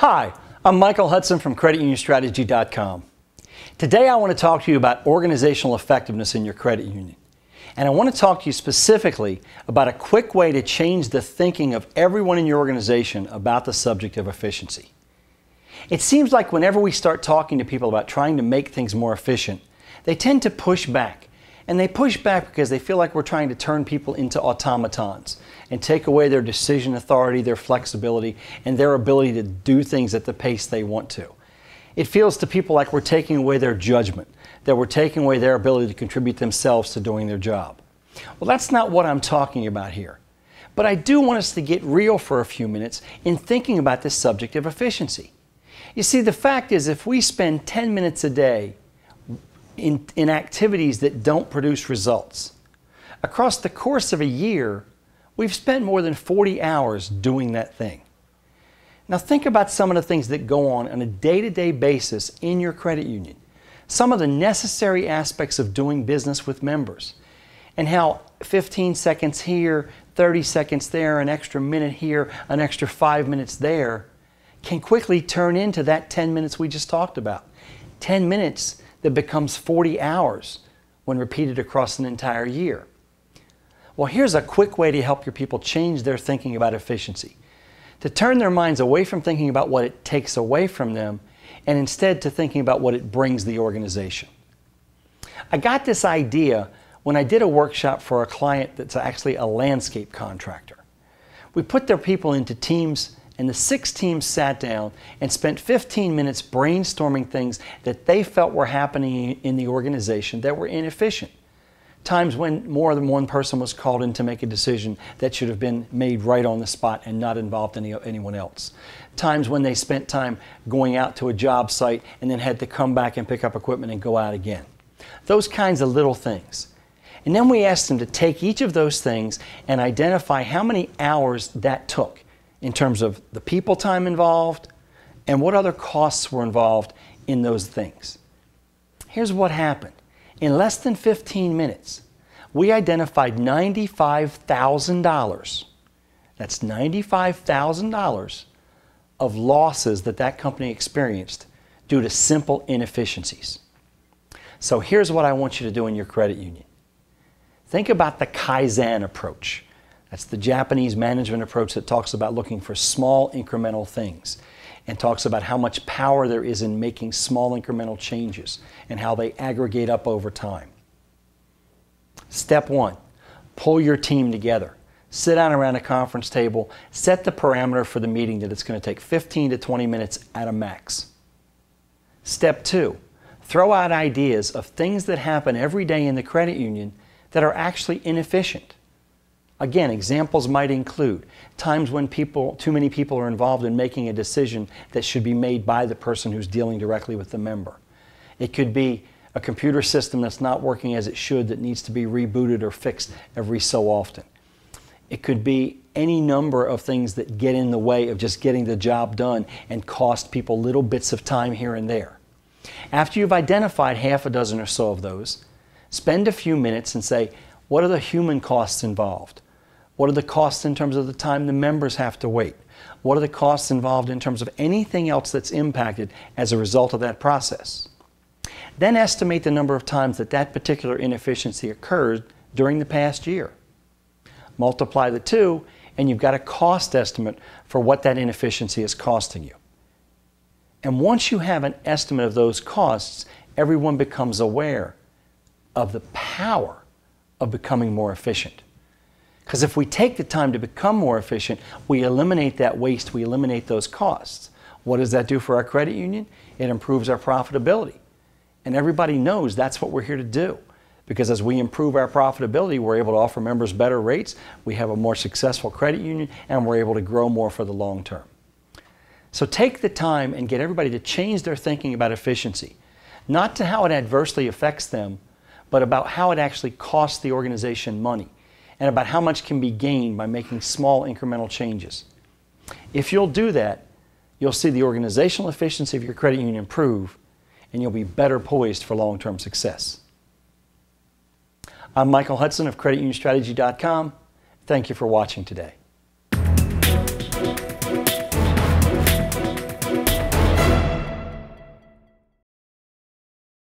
Hi, I'm Michael Hudson from CreditUnionStrategy.com. Today I want to talk to you about organizational effectiveness in your credit union. And I want to talk to you specifically about a quick way to change the thinking of everyone in your organization about the subject of efficiency. It seems like whenever we start talking to people about trying to make things more efficient, they tend to push back. And they push back because they feel like we're trying to turn people into automatons and take away their decision authority, their flexibility, and their ability to do things at the pace they want to. It feels to people like we're taking away their judgment, that we're taking away their ability to contribute themselves to doing their job. Well, that's not what I'm talking about here. But I do want us to get real for a few minutes in thinking about this subject of efficiency. You see, the fact is, if we spend 10 minutes a day in activities that don't produce results, across the course of a year, we've spent more than 40 hours doing that thing. Now think about some of the things that go on a day-to-day basis in your credit union, some of the necessary aspects of doing business with members, and how 15 seconds here, 30 seconds there, an extra minute here, an extra 5 minutes there, can quickly turn into that 10 minutes we just talked about. 10 minutes that becomes 40 hours when repeated across an entire year. Well, here's a quick way to help your people change their thinking about efficiency, to turn their minds away from thinking about what it takes away from them and instead to thinking about what it brings the organization. I got this idea when I did a workshop for a client that's actually a landscape contractor. We put their people into teams, and the 6 teams sat down and spent 15 minutes brainstorming things that they felt were happening in the organization that were inefficient. Times when more than one person was called in to make a decision that should have been made right on the spot and not involved anyone else. Times when they spent time going out to a job site and then had to come back and pick up equipment and go out again. Those kinds of little things. And then we asked them to take each of those things and identify how many hours that took in terms of the people time involved and what other costs were involved in those things. Here's what happened. In less than 15 minutes, we identified $95,000. That's $95,000 of losses that company experienced due to simple inefficiencies. So here's what I want you to do in your credit union. Think about the Kaizen approach. That's the Japanese management approach that talks about looking for small incremental things and talks about how much power there is in making small incremental changes and how they aggregate up over time. Step 1, pull your team together. Sit down around a conference table, set the parameter for the meeting that it's going to take 15 to 20 minutes at a max. Step 2, throw out ideas of things that happen every day in the credit union that are actually inefficient. Again, examples might include times when too many people are involved in making a decision that should be made by the person who's dealing directly with the member. It could be a computer system that's not working as it should that needs to be rebooted or fixed every so often. It could be any number of things that get in the way of just getting the job done and cost people little bits of time here and there. After you've identified half a dozen or so of those, spend a few minutes and say, what are the human costs involved? What are the costs in terms of the time the members have to wait? What are the costs involved in terms of anything else that's impacted as a result of that process? Then estimate the number of times that particular inefficiency occurred during the past year. Multiply the two, and you've got a cost estimate for what that inefficiency is costing you. And once you have an estimate of those costs, everyone becomes aware of the power of becoming more efficient. Because if we take the time to become more efficient, we eliminate that waste, we eliminate those costs. What does that do for our credit union? It improves our profitability. And everybody knows that's what we're here to do. Because as we improve our profitability, we're able to offer members better rates, we have a more successful credit union, and we're able to grow more for the long term. So take the time and get everybody to change their thinking about efficiency. Not to how it adversely affects them, but about how it actually costs the organization money, and about how much can be gained by making small incremental changes. If you'll do that, you'll see the organizational efficiency of your credit union improve, and you'll be better poised for long-term success. I'm Michael Hudson of CreditUnionStrategy.com. Thank you for watching today.